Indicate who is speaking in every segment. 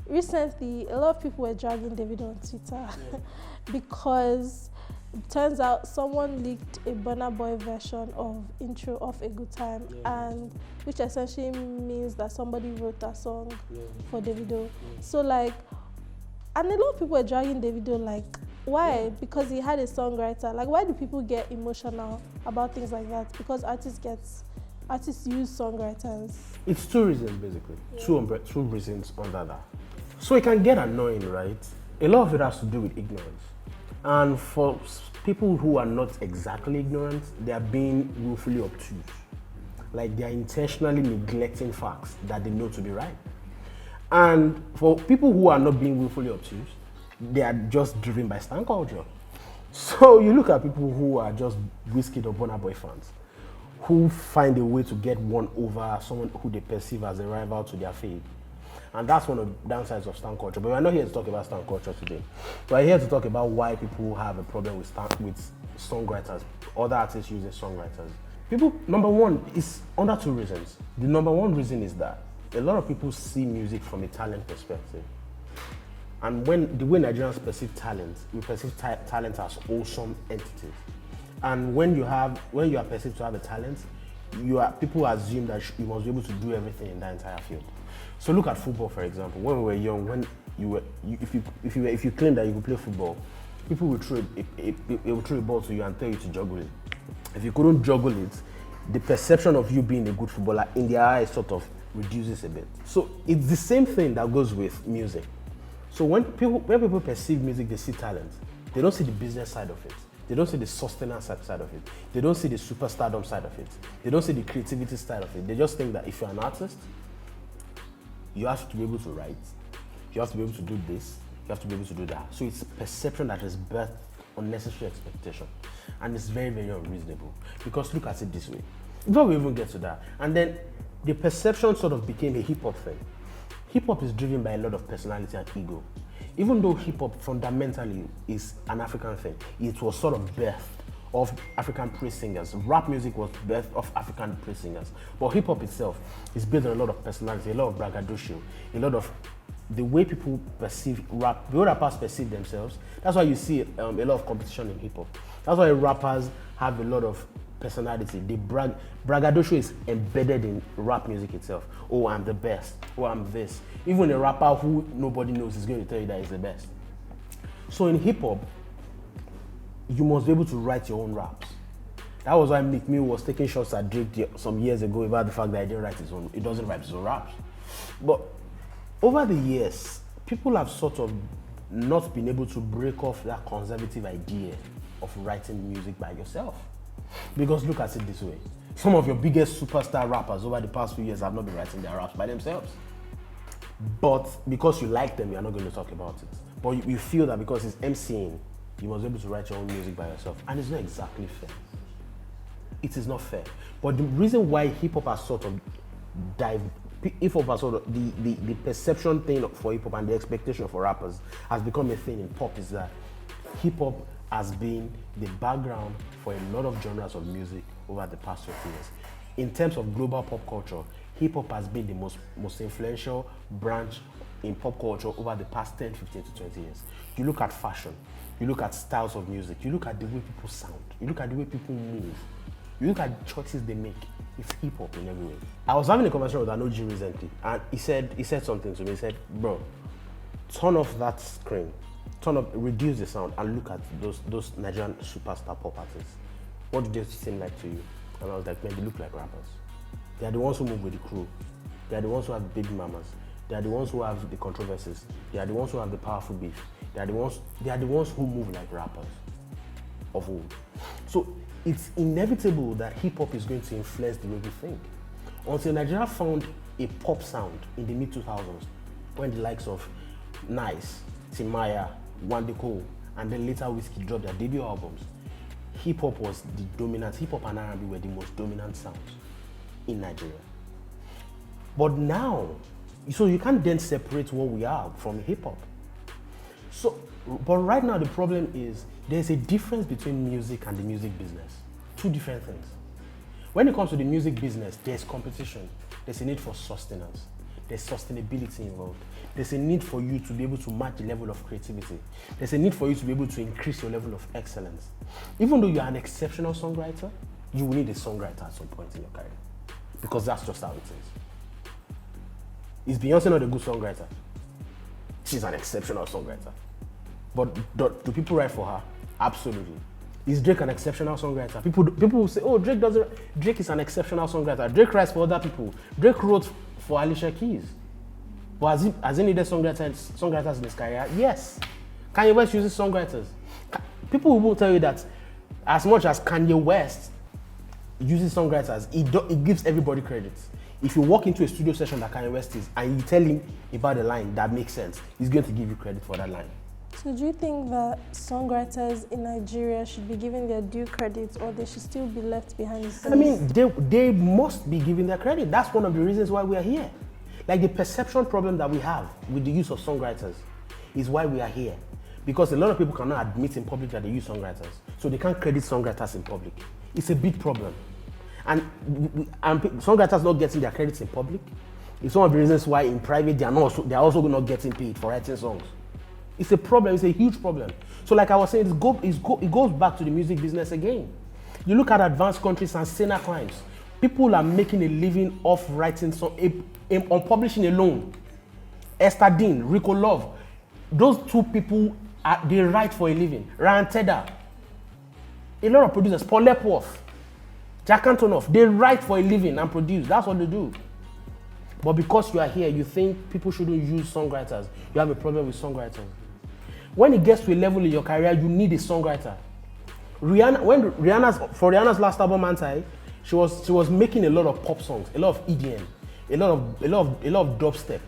Speaker 1: recently, a lot of people were dragging Davido on Twitter because it turns out someone leaked a Burna Boy version of Intro of A Good Time, and which essentially means that somebody wrote that song for Davido. So like, and a lot of people were dragging Davido, like, why? Because he had a songwriter. Like, why do people get emotional about things like that? Because artists use songwriters.
Speaker 2: It's two reasons basically. Two reasons under that. So it can get annoying, right? A lot of it has to do with ignorance. And for people who are not exactly ignorant, they are being willfully obtuse. Like they are intentionally neglecting facts that they know to be right. And for people who are not being willfully obtuse, they are just driven by stan culture. So you look at people who are just Wizkid or Burna Boy fans, who find a way to get one over someone who they perceive as a rival to their faith. And that's one of the downsides of stan culture. But we're not here to talk about stan culture today. We're here to talk about why people have a problem with songwriters, other artists using songwriters. People, number one, is under two reasons. The number one reason is that a lot of people see music from a talent perspective. And the way Nigerians perceive talent, we perceive talent as awesome entities. And when you are perceived to have a talent, people assume that you must be able to do everything in that entire field. So look at football, for example. When we were young, if you claim that you could play football, people will throw a ball to you and tell you to juggle it. If you couldn't juggle it, the perception of you being a good footballer in their eyes sort of reduces a bit. So it's the same thing that goes with music. So when people perceive music, they see talent. They don't see the business side of it. They don't see the sustenance side of it. They don't see the superstardom side of it. They don't see the creativity side of it. They just think that if you're an artist, you have to be able to write, you have to be able to do this, you have to be able to do that. So it's perception that is birthed unnecessary expectation. And it's very, very unreasonable. Because look at it this way. Before we even get to that, and then the perception sort of became a hip-hop thing. Hip-hop is driven by a lot of personality and ego. Even though hip-hop fundamentally is an African thing, it was sort of birthed of African praise singers. Rap music was birthed of African praise singers. But hip-hop itself is built on a lot of personality, a lot of braggadocio, a lot of the way people perceive rap, the way rappers perceive themselves. That's why you see a lot of competition in hip-hop. That's why rappers have a lot of personality. Braggadocio is embedded in rap music itself. Oh, I'm the best. Oh, I'm this. Even a rapper who nobody knows is going to tell you that he's the best. So in hip-hop, you must be able to write your own raps. That was why Meek Mill was taking shots at Drake some years ago about the fact that he doesn't write his own raps. But over the years, people have sort of not been able to break off that conservative idea of writing music by yourself. Because look at it this way. Some of your biggest superstar rappers over the past few years have not been writing their raps by themselves. But because you like them, you're not going to talk about it. But you feel that because it's MCing, you must be able to write your own music by yourself. And it's not exactly fair. It is not fair. But the reason why hip-hop has sort of hip-hop has sort of, the perception thing for hip-hop and the expectation for rappers has become a thing in pop is that hip-hop has been the background for a lot of genres of music over the past 20 years. In terms of global pop culture, hip-hop has been the most influential branch in pop culture over the past 10, 15 to 20 years. You look at fashion, you look at styles of music, you look at the way people sound, you look at the way people move, you look at the choices they make. It's hip-hop in every way. I was having a conversation with Anoji recently, and he said something to me. He said, bro, turn off that screen, reduce the sound, and look at those Nigerian superstar pop artists. What do they seem like to you? And I was like, man, they look like rappers. They are the ones who move with the crew. They are the ones who have baby mamas. They are the ones who have the controversies. They are the ones who have the powerful beef. They are the ones who move like rappers of old. So it's inevitable that hip-hop is going to influence the way we think. Until Nigeria found a pop sound in the mid-2000s, when the likes of Nice, Timaya, Wande Cole, and then later Wizkid dropped their debut albums, hip-hop was the dominant, hip-hop and R&B were the most dominant sounds in Nigeria. But now, so you can't then separate what we are from hip-hop. So, but right now the problem is there's a difference between music and the music business. Two different things. When it comes to the music business, there's competition. There's a need for sustenance. There's sustainability involved. there's a need for you to be able to match the level of creativity. There's a need for you to be able to increase your level of excellence. Even though you're an exceptional songwriter, you will need a songwriter at some point in your career. Because that's just how it is. Is Beyonce not a good songwriter? She's an exceptional songwriter. But do people write for her? Absolutely. Is Drake an exceptional songwriter? People will say, oh, Drake is an exceptional songwriter. Drake writes for other people. Drake wrote for Alicia Keys. But has he needed songwriters in his career? Yes. Kanye West uses songwriters. People will tell you that as much as Kanye West uses songwriters, it gives everybody credit. If you walk into a studio session that Kanye West is and you tell him about a line that makes sense, he's going to give you credit for that line.
Speaker 1: So do you think that songwriters in Nigeria should be given their due credit, or they should still be left behind the scenes?
Speaker 2: I mean, they must be given their credit. That's one of the reasons why we are here. Like, the perception problem that we have with the use of songwriters is why we are here. Because a lot of people cannot admit in public that they use songwriters. So they can't credit songwriters in public. It's a big problem. And songwriters not getting their credits in public is one of the reasons why in private they're also not getting paid for writing songs. It's a problem. It's a huge problem. So like I was saying, it goes back to the music business again. You look at advanced countries and senior crimes. People are making a living off writing on publishing alone. Esther Dean, Rico Love, those two people, they write for a living. Ryan Tedder, a lot of producers, Paul Epworth, Jack Antonoff, they write for a living and produce. That's what they do. But because you are here, you think people shouldn't use songwriters. You have a problem with songwriters. When it gets to a level in your career, you need a songwriter. For Rihanna's last album, Anti, she was making a lot of pop songs, a lot of EDM, a lot of dubstep.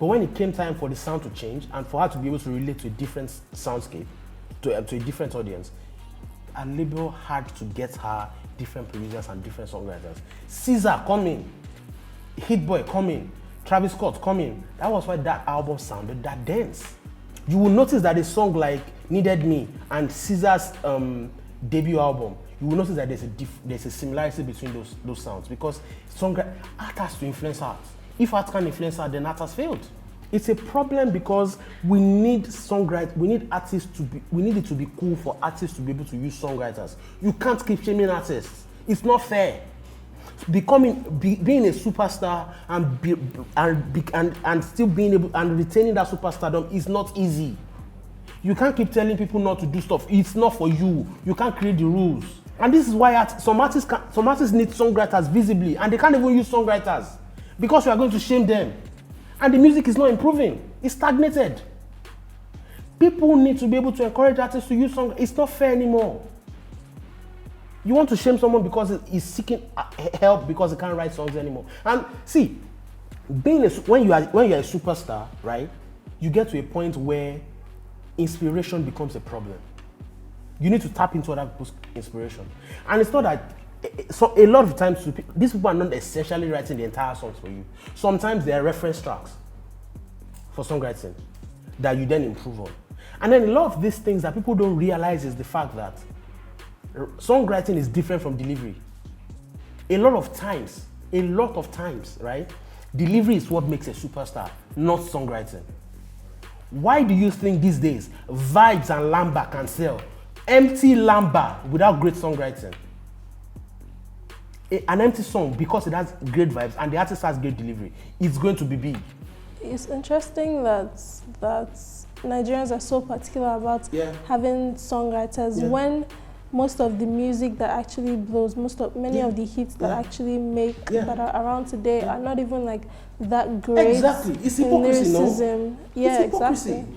Speaker 2: But when it came time for the sound to change and for her to be able to relate to a different soundscape, to a different audience, a label had to get her different producers and different songwriters. Caesar coming, Hit Boy coming, Travis Scott coming. That was why that album sounded that dense. You will notice that a song like Needed Me and Caesar's debut album, you will notice that there's a similarity between those sounds, because art has to influence art. If art can influence art, then art has failed. It's a problem because we need songwriters, we need it to be cool for artists to be able to use songwriters. You can't keep shaming artists. It's not fair. Being a superstar and still being able and retaining that superstardom is not easy. You can't keep telling people not to do stuff. It's not for you. You can't create the rules. And this is why some artists need songwriters visibly, and they can't even use songwriters because you are going to shame them. And the music is not improving. It's stagnated. People need to be able to encourage artists to use songs. It's not fair anymore. You want to shame someone because he's seeking help because he can't write songs anymore. And see, when you're a superstar, right, you get to a point where inspiration becomes a problem. You need to tap into other people's inspiration. And it's not that, so a lot of times, these people are not essentially writing the entire songs for you. Sometimes they are reference tracks for songwriting that you then improve on. And then a lot of these things that people don't realize is the fact that songwriting is different from delivery. A lot of times, right? Delivery is what makes a superstar, not songwriting. Why do you think these days Vibes and Lamba can sell? Empty Lamba without great songwriting. An empty song, because it has great vibes and the artist has great delivery, it's going to be big. It's
Speaker 1: interesting that Nigerians are so particular about having songwriters when most of the music that actually blows, many of the hits that actually make that are around today are not even like that great.
Speaker 2: Exactly, it's hypocrisy,
Speaker 1: lyricism. Yeah, it's hypocrisy. Exactly.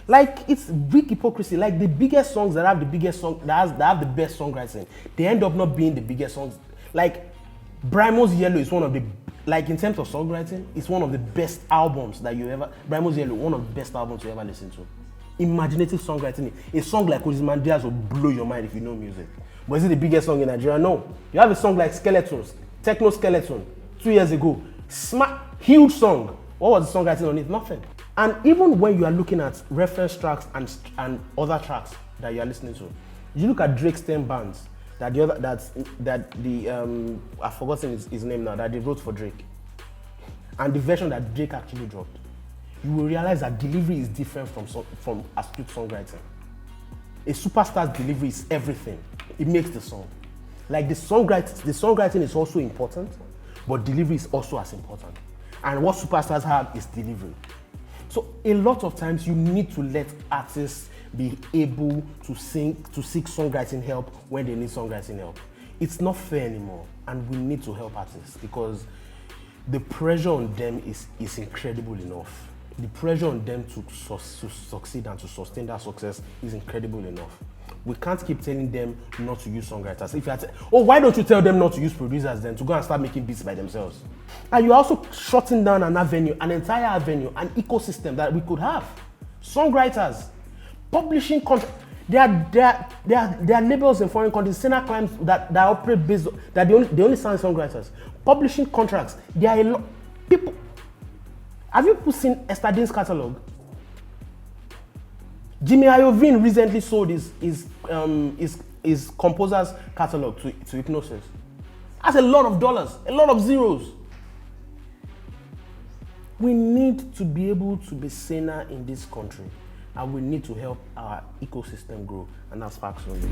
Speaker 2: Like, it's big hypocrisy. Like, the biggest songs that have the biggest song that have the best songwriting, they end up not being the biggest songs. Like, Brimo's Yellow is one of the, like, in terms of songwriting, it's one of the best albums that you ever. Brimo's Yellow, one of the best albums you ever listen to. Imaginative songwriting. A song like Oziman Diaz will blow your mind if you know music. But is it the biggest song in Nigeria? No. You have a song like Skeletons, Techno Skeleton, 2 years ago. Huge song. What was the songwriting on it? Nothing. And even when you are looking at reference tracks and other tracks that you are listening to, you look at Drake's 10 bands I've forgotten his name now, that they wrote for Drake, and the version that Drake actually dropped. you will realize that delivery is different from astute songwriting. A superstar's delivery is everything. It makes the song. Like the songwriting is also important, but delivery is also as important. And what superstars have is delivery. So a lot of times you need to let artists be able to seek songwriting help when they need songwriting help. It's not fair anymore, and we need to help artists because the pressure on them is incredible enough. The pressure on them to succeed and to sustain that success is incredible enough. We can't keep telling them not to use songwriters. If you why don't you tell them not to use producers then to go and start making beats by themselves? And you're also shutting down an entire avenue, an ecosystem that we could have. Songwriters, publishing contracts. There are labels in foreign countries, Sena climbs that operate based on, that they only sign songwriters. Publishing contracts. There are a lot people. Have you seen Estadine's catalog? Jimmy Iovine recently sold his composer's catalog to Hypnosis. That's a lot of dollars, a lot of zeros. We need to be able to be saner in this country, and we need to help our ecosystem grow, and that's facts only.